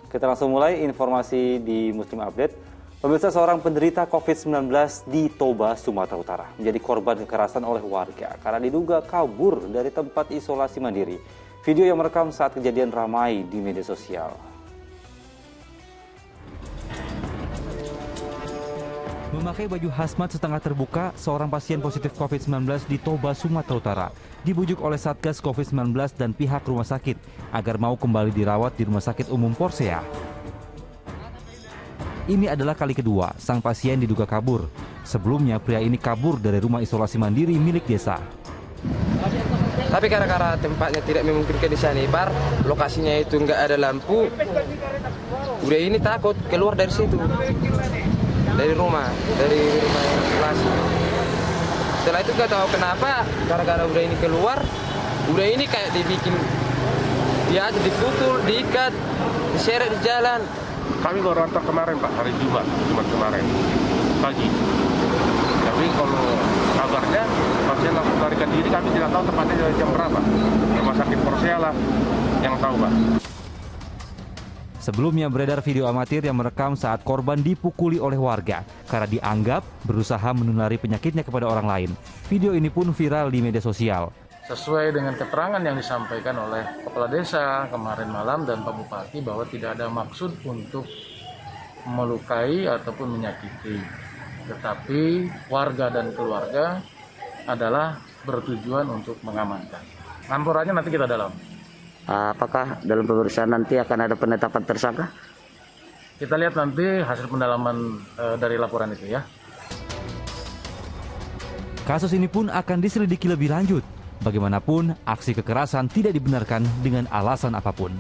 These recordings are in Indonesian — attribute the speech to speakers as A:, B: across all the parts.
A: Kita langsung mulai informasi di Muslim Update. Pemirsa, seorang penderita COVID-19 di Toba, Sumatera Utara menjadi korban kekerasan oleh warga karena diduga kabur dari tempat isolasi mandiri. Video yang merekam saat kejadian ramai di media sosial. Memakai baju hazmat setengah terbuka, seorang pasien positif COVID-19 di Toba, Sumatera Utara dibujuk oleh Satgas COVID-19 dan pihak rumah sakit agar mau kembali dirawat di Rumah Sakit Umum Porsea. Ini adalah kali kedua sang pasien diduga kabur. Sebelumnya pria ini kabur dari rumah isolasi mandiri milik desa.
B: Tapi gara-gara tempatnya tidak memungkinkan di sanibar, lokasinya itu nggak ada lampu, udah ini takut keluar dari situ. Dari rumah isolasi. Setelah itu nggak tahu kenapa, gara-gara udah ini keluar, udah ini kayak dibikin, dia aja dipukul, diikat, diseret di jalan.
C: Kami baru antar kemarin Pak, hari Jumat kemarin, pagi. Tapi kalau kabarnya, pasien langsung melarikan diri, kami tidak tahu tepatnya jam berapa. Rumah sakit Porsea lah yang tahu Pak.
A: Sebelumnya beredar video amatir yang merekam saat korban dipukuli oleh warga karena dianggap berusaha menulari penyakitnya kepada orang lain. Video ini pun viral di media sosial.
D: Sesuai dengan keterangan yang disampaikan oleh Kepala Desa kemarin malam dan Pak Bupati bahwa tidak ada maksud untuk melukai ataupun menyakiti. Tetapi warga dan keluarga adalah bertujuan untuk mengamankan. Laporannya nanti kita dalam.
E: Apakah dalam pemeriksaan nanti akan ada penetapan tersangka?
D: Kita lihat nanti hasil pendalaman dari laporan itu ya.
A: Kasus ini pun akan diselidiki lebih lanjut. Bagaimanapun, aksi kekerasan tidak dibenarkan dengan alasan apapun.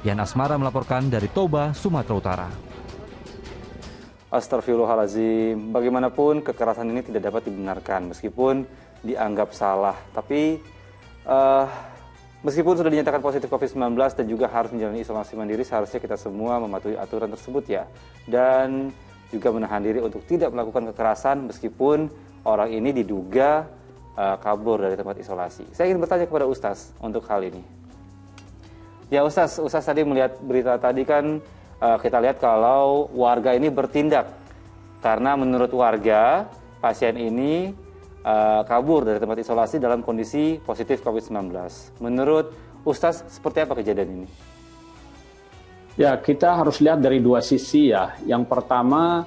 A: Yan Asmara melaporkan dari Toba, Sumatera Utara. Astagfirullahaladzim, bagaimanapun kekerasan ini tidak dapat dibenarkan meskipun dianggap salah. Tapi meskipun sudah dinyatakan positif COVID-19 dan juga harus menjalani isolasi mandiri, seharusnya kita semua mematuhi aturan tersebut ya. Dan juga menahan diri untuk tidak melakukan kekerasan meskipun orang ini diduga kabur dari tempat isolasi. Saya ingin bertanya kepada Ustaz untuk hal ini. Ya Ustaz tadi melihat berita tadi kan kita lihat kalau warga ini bertindak. Karena menurut warga, pasien ini kabur dari tempat isolasi dalam kondisi positif COVID-19. Menurut Ustaz, seperti apa kejadian ini?
F: Ya, kita harus lihat dari dua sisi ya. Yang pertama,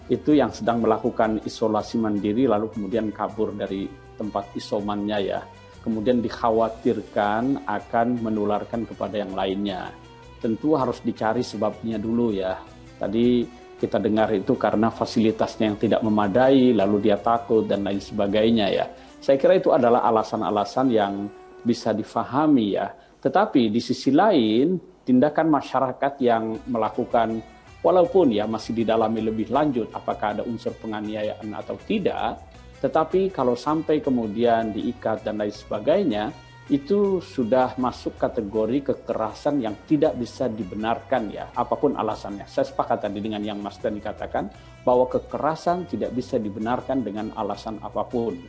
F: itu yang sedang melakukan isolasi mandiri lalu kemudian kabur dari tempat isomannya ya. Kemudian dikhawatirkan akan menularkan kepada yang lainnya. Tentu harus dicari sebabnya dulu ya. Tadi kita dengar itu karena fasilitasnya yang tidak memadai, lalu dia takut dan lain sebagainya ya. Saya kira itu adalah alasan-alasan yang bisa difahami ya. Tetapi di sisi lain, tindakan masyarakat yang melakukan, walaupun ya masih didalami lebih lanjut apakah ada unsur penganiayaan atau tidak, tetapi kalau sampai kemudian diikat dan lain sebagainya, itu sudah masuk kategori kekerasan yang tidak bisa dibenarkan ya, apapun alasannya. Saya sepakat tadi dengan yang Mas Dani katakan, bahwa kekerasan tidak bisa dibenarkan dengan alasan apapun.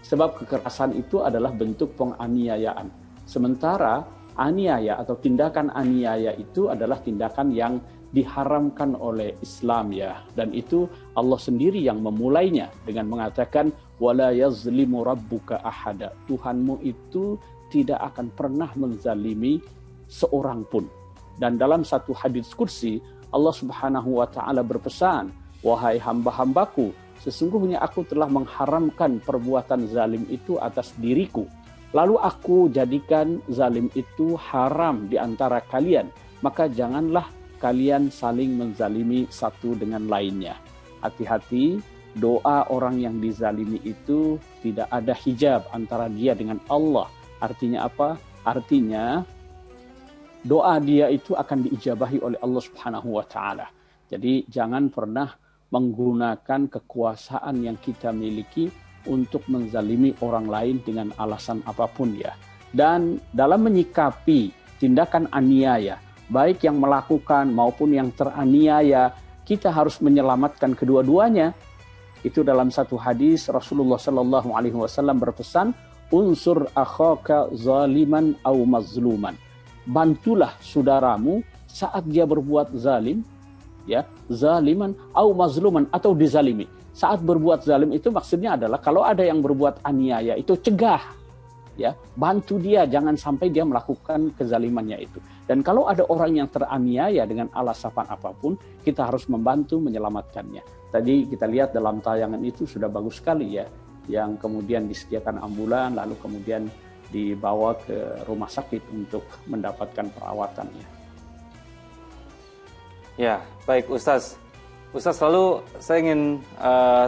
F: Sebab kekerasan itu adalah bentuk penganiayaan. Sementara aniaya atau tindakan aniaya itu adalah tindakan yang diharamkan oleh Islam ya. Dan itu Allah sendiri yang memulainya dengan mengatakan, wala yazlimu rabbuka ahada. Tuhanmu itu tidak akan pernah menzalimi seorang pun. Dan dalam satu hadits qudsi, Allah Subhanahu wa taala berpesan, wahai hamba-hambaku, sesungguhnya aku telah mengharamkan perbuatan zalim itu atas diriku. Lalu aku jadikan zalim itu haram di antara kalian, maka janganlah kalian saling menzalimi satu dengan lainnya. Hati-hati, doa orang yang dizalimi itu tidak ada hijab antara dia dengan Allah. Artinya apa? Artinya doa dia itu akan diijabahi oleh Allah Subhanahu wa taala. Jadi jangan pernah menggunakan kekuasaan yang kita miliki untuk menzalimi orang lain dengan alasan apapun ya. Dan dalam menyikapi tindakan aniaya, baik yang melakukan maupun yang teraniaya, kita harus menyelamatkan kedua-duanya. Itu dalam satu hadis Rasulullah Sallallahu Alaihi Wasallam berpesan, unsur akhaka zaliman au mazluman. Bantulah saudaramu saat dia berbuat zalim, ya, zaliman au mazluman, atau dizalimi. Saat berbuat zalim itu maksudnya adalah kalau ada yang berbuat aniaya itu cegah, ya, bantu dia jangan sampai dia melakukan kezalimannya itu. Dan kalau ada orang yang teraniaya dengan alasan apapun, kita harus membantu menyelamatkannya. Tadi kita lihat dalam tayangan itu sudah bagus sekali ya, yang kemudian disediakan ambulan lalu kemudian dibawa ke rumah sakit untuk mendapatkan perawatannya.
A: Ya, baik Ustaz. Ustaz, lalu saya ingin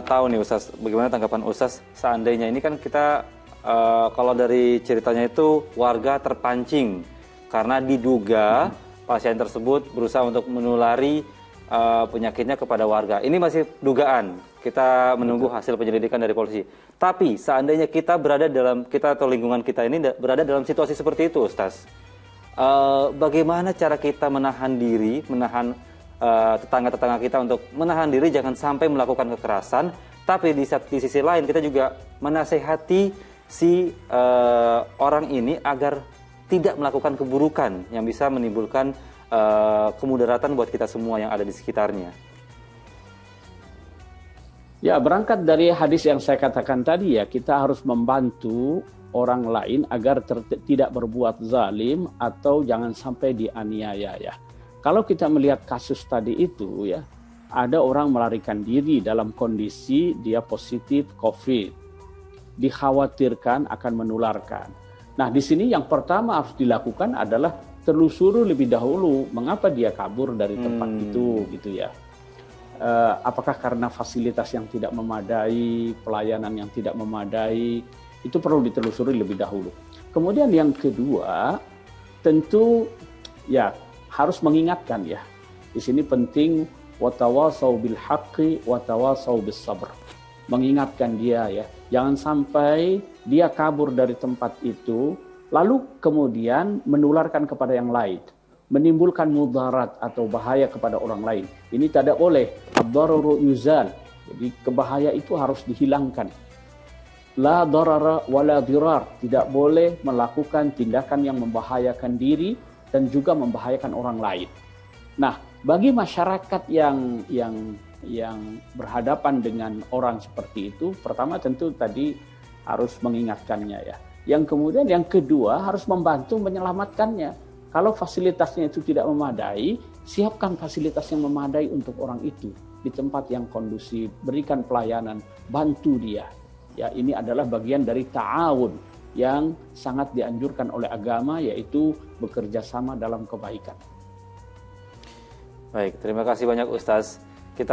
A: tahu nih Ustaz, bagaimana tanggapan Ustaz seandainya ini kan kita kalau dari ceritanya itu warga terpancing karena diduga pasien tersebut berusaha untuk menulari penyakitnya kepada warga. Ini masih dugaan. Kita menunggu hasil penyelidikan dari polisi. Tapi seandainya kita atau lingkungan kita ini berada dalam situasi seperti itu, Ustaz. Bagaimana cara kita menahan diri, menahan tetangga-tetangga kita untuk menahan diri jangan sampai melakukan kekerasan, tapi di sisi lain kita juga menasehati si orang ini agar tidak melakukan keburukan yang bisa menimbulkan kemudaratan buat kita semua yang ada di sekitarnya.
F: Ya, berangkat dari hadis yang saya katakan tadi ya, kita harus membantu orang lain agar tidak berbuat zalim atau jangan sampai dianiaya ya. Kalau kita melihat kasus tadi itu ya, ada orang melarikan diri dalam kondisi dia positif COVID. Dikhawatirkan akan menularkan. Nah, di sini yang pertama harus dilakukan adalah telusuri lebih dahulu mengapa dia kabur dari tempat itu gitu ya. Apakah karena fasilitas yang tidak memadai, pelayanan yang tidak memadai, itu perlu ditelusuri lebih dahulu. Kemudian yang kedua, tentu ya harus mengingatkan ya. Di sini penting watawasau bil haqqi watawasau bis sabr. Mengingatkan dia ya, jangan sampai dia kabur dari tempat itu lalu kemudian menularkan kepada yang lain, menimbulkan mudarat atau bahaya kepada orang lain. Ini tidak boleh. Ad-dararu yuzal. Jadi kebahaya itu harus dihilangkan. La darara wala dirar. Tidak boleh melakukan tindakan yang membahayakan diri dan juga membahayakan orang lain. Nah, bagi masyarakat yang berhadapan dengan orang seperti itu, pertama tentu tadi harus mengingatkannya ya. Yang kemudian yang kedua harus membantu menyelamatkannya. Kalau fasilitasnya itu tidak memadai, siapkan fasilitas yang memadai untuk orang itu di tempat yang kondusif, berikan pelayanan, bantu dia. Ya, ini adalah bagian dari ta'awun yang sangat dianjurkan oleh agama, yaitu bekerja sama dalam kebaikan.
A: Baik, terima kasih banyak Ustaz. Kita